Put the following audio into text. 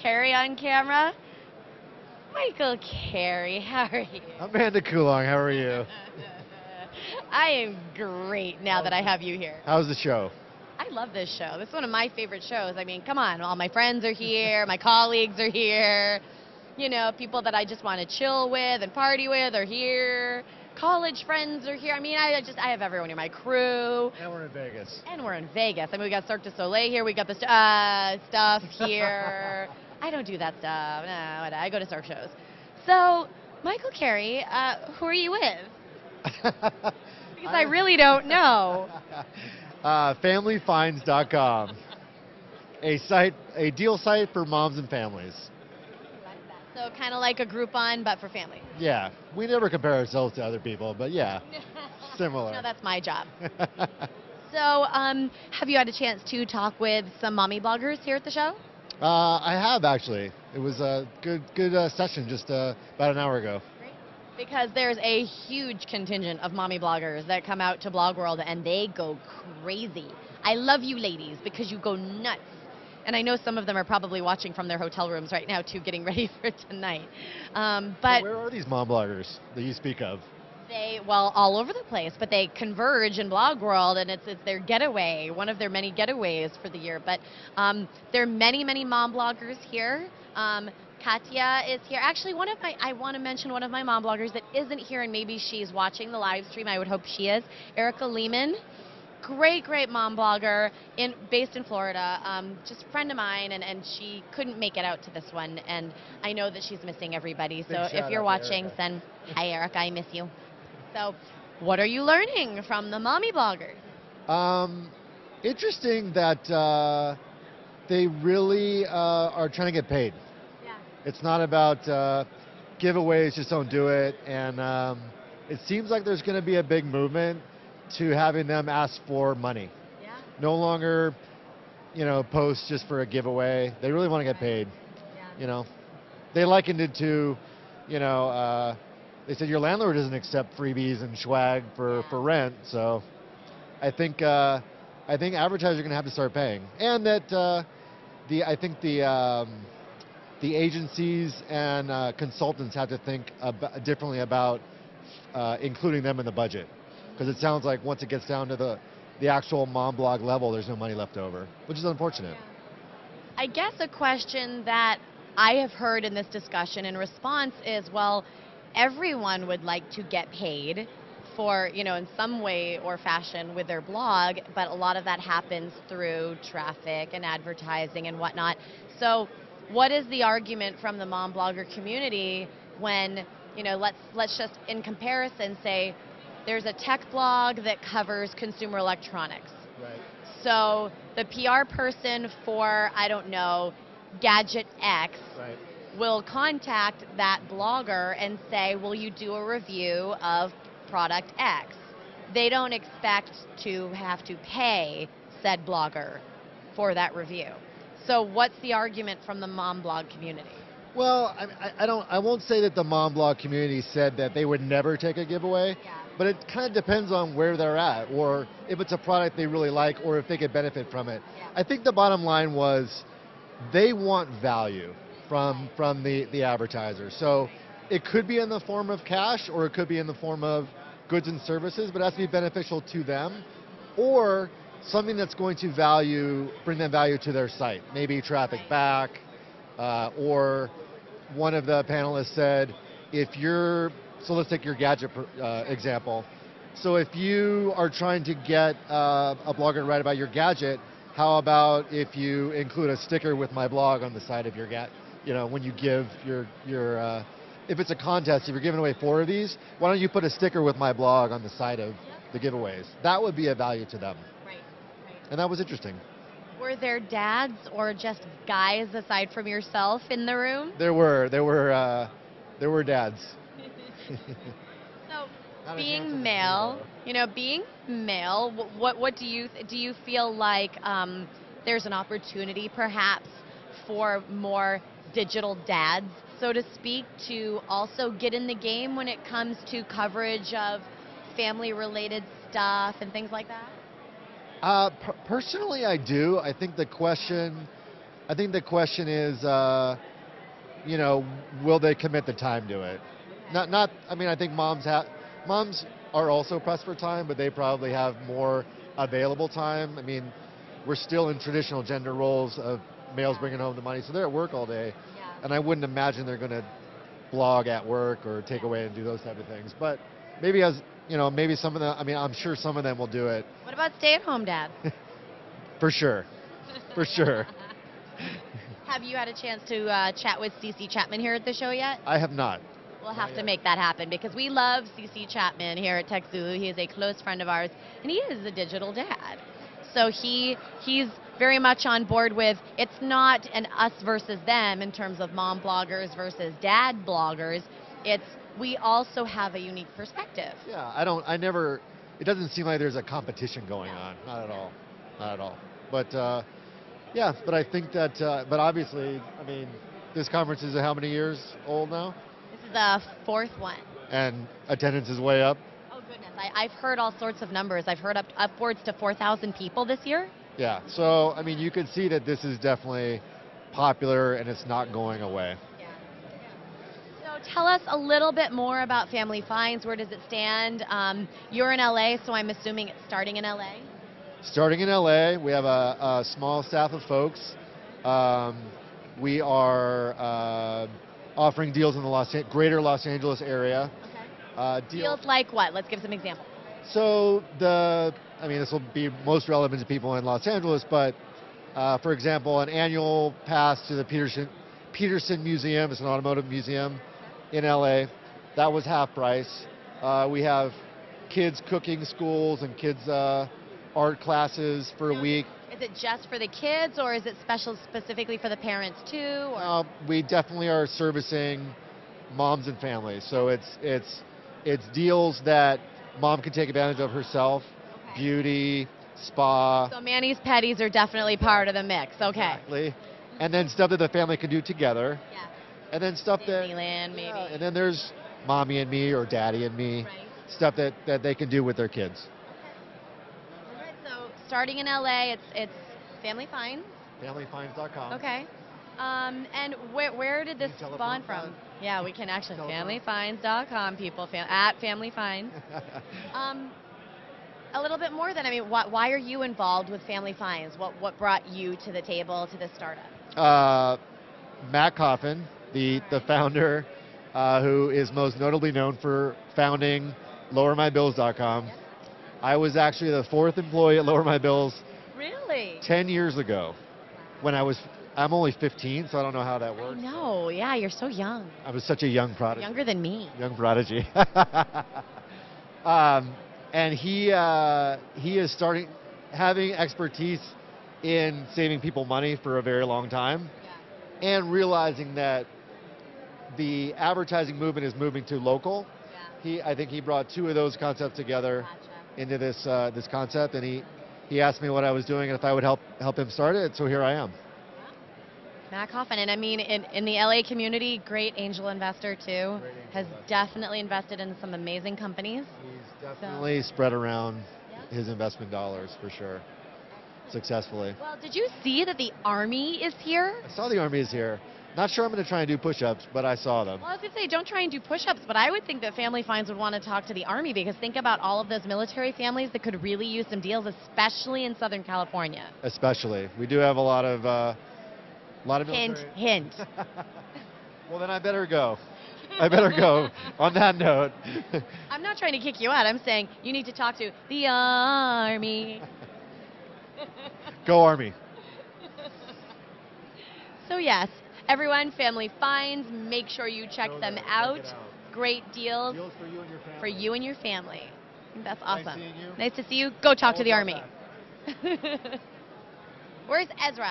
Carey on camera. Michael Carey, how are you? Amanda Coulong, how are you? I am great now that I have you here. How's the show? I love this show. This is one of my favorite shows. I mean, come on, all my friends are here, my colleagues are here. You know, people that I just want to chill with and party with are here. College friends are here. I mean, I have everyone here. My crew. And we're in Vegas. And we're in Vegas. I mean, we got Cirque du Soleil here. We got the stuff here. I don't do that stuff. No, I go to Cirque shows. So, Michael Carey, who are you with? Because I really don't know. Familyfinds.com, a deal site for moms and families. So kind of like a Groupon, but for family. Yeah, we never compare ourselves to other people, but yeah, similar. No, that's my job. So, have you had a chance to talk with some mommy bloggers here at the show? I have actually. It was a good session just about an hour ago. Great. Because there's a huge contingent of mommy bloggers that come out to BlogWorld and they go crazy. I love you ladies because you go nuts. And I know some of them are probably watching from their hotel rooms right now too, getting ready for tonight. But where are these mom bloggers that you speak of? Well, all over the place, but they converge in BlogWorld, and it's their getaway, one of their many getaways for the year. But there are many, many mom bloggers here. Katya is here. Actually, I want to mention one of my mom bloggers that isn't here, and maybe she's watching the live stream. I would hope she is. Erica Lehman. Great mom blogger based in Florida, just a friend of mine, and she couldn't make it out to this one, and I know that she's missing everybody. So if you're watching, send hi Erica, I miss you. So what are you learning from the mommy bloggers? Interesting that they really are trying to get paid. Yeah. It's not about giveaways, just don't do it, and it seems like there's going to be a big movement to having them ask for money. Yeah. No longer, post just for a giveaway. They really want to get paid. Yeah. They likened it to, they said your landlord doesn't accept freebies and swag for rent. So I think advertisers are going to have to start paying, and that the agencies and consultants have to think differently about including them in the budget. Because it sounds like once it gets down to the actual mom blog level, there's no money left over, which is unfortunate. Yeah. I guess a question that I have heard in this discussion in response is, well, everyone would like to get paid for, in some way or fashion with their blog, but a lot of that happens through traffic and advertising and whatnot. So what is the argument from the mom blogger community when, let's just in comparison say, there's a tech blog that covers consumer electronics. Right. So the PR person for, I don't know, Gadget X will contact that blogger and say, will you do a review of product X? They don't expect to have to pay said blogger for that review. So what's the argument from the mom blog community? Well, I won't say that the mom blog community said that they would never take a giveaway. Yeah. But it kind of depends on where they're at, or if it's a product they really like, or if they could benefit from it. Yeah. I think the bottom line was they want value from the advertiser. So it could be in the form of cash, or it could be in the form of goods and services, but it has to be beneficial to them, or something that's going to bring them value to their site. Maybe traffic back, or one of the panelists said, so let's take your gadget example. So if you are trying to get a blogger to write about your gadget, how about if you include a sticker with my blog on the side of your when you give your if it's a contest, if you're giving away 4 of these, why don't you put a sticker with my blog on the side of the giveaways? That would be a value to them. Right. And that was interesting. Were there dads or just guys aside from yourself in the room? There were dads. So, being male, what do you feel like there's an opportunity perhaps for more digital dads, so to speak, to also get in the game when it comes to coverage of family-related stuff and things like that? Personally, I do. I think the question I think the question is, will they commit the time to it? I mean, I think moms are also pressed for time, but they probably have more available time. I mean, we're still in traditional gender roles of males bringing home the money, so they're at work all day, and I wouldn't imagine they're going to blog at work or take away and do those type of things. But maybe maybe some of them. I mean, I'm sure some of them will do it. What about stay-at-home dads? For sure, for sure. Have you had a chance to chat with CC Chapman here at the show yet? I have not. We'll have to make that happen because we love CC Chapman here at TechZulu. He is a close friend of ours, and he is a digital dad. So he's very much on board with, it's not an us versus them in terms of mom bloggers versus dad bloggers. It's, we also have a unique perspective. Yeah, it doesn't seem like there's a competition going on. Not at all. Not at all. But but I think that, but obviously, I mean, this conference is how many years old now? This is the fourth one. And attendance is way up? Oh, goodness. I've heard all sorts of numbers. I've heard upwards to 4,000 people this year. Yeah, so, I mean, you can see that this is definitely popular and it's not going away. Yeah. So tell us a little bit more about Family Finds. Where does it stand? You're in LA, so I'm assuming it's starting in LA? Starting in LA, we have a small staff of folks. We are offering deals in the greater Los Angeles area. Okay. Deals like what? Let's give some examples. So this will be most relevant to people in Los Angeles, but for example, an annual pass to the Peterson Museum, it's an automotive museum in LA, that was half price. We have kids cooking schools and kids art classes for a week. Is it just for the kids, or is it special specifically for the parents too? Or? We definitely are servicing moms and families. So it's deals that mom can take advantage of herself. Okay. Beauty, spa. So Manny's Petties are definitely part of the mix. Okay. Exactly. And then stuff that the family can do together. Yeah. And then stuff Disneyland, maybe. And then there's mommy and me or daddy and me. Right. Stuff that they can do with their kids. Starting in LA, it's Family Finds. FamilyFinds.com. Okay. And where did this spawn from? Yeah, we can actually. FamilyFinds.com, people. At Family Finds. A little bit more than, I mean, why are you involved with Family Finds? What brought you to the table, to this startup? Matt Coffin, the founder, who is most notably known for founding LowerMyBills.com. Yes. I was actually the fourth employee at Lower My Bills. Really? 10 years ago, when I'm only 15, so I don't know how that works. No, yeah, you're so young. I was such a young prodigy. Younger than me. Young prodigy. And he is having expertise in saving people money for a very long time, and realizing that the advertising movement is moving to local. Yeah. I think he brought two of those concepts together. Gotcha. Into this concept, and he asked me what I was doing and if I would help him start it, so here I am. Matt Coffin, and I mean, in the LA community, great angel investor too, has definitely invested in some amazing companies. He's definitely spread around his investment dollars for sure, successfully. Well, did you see that the Army is here? I saw the Army is here. Not sure I'm going to try and do push-ups, but I saw them. Well, I was going to say, don't try and do push-ups, but I would think that Family Finds would want to talk to the Army, because think about all of those military families that could really use some deals, especially in Southern California. Especially. We do have a lot of military. Hint. Well, then I better go. On that note. I'm not trying to kick you out. I'm saying you need to talk to the Army. Go Army. So yes. Everyone, Family Finds, make sure you check them out. Great deals for you and your family. That's awesome. Nice seeing you. Nice to see you. Go talk to the Army. Where's Ezra?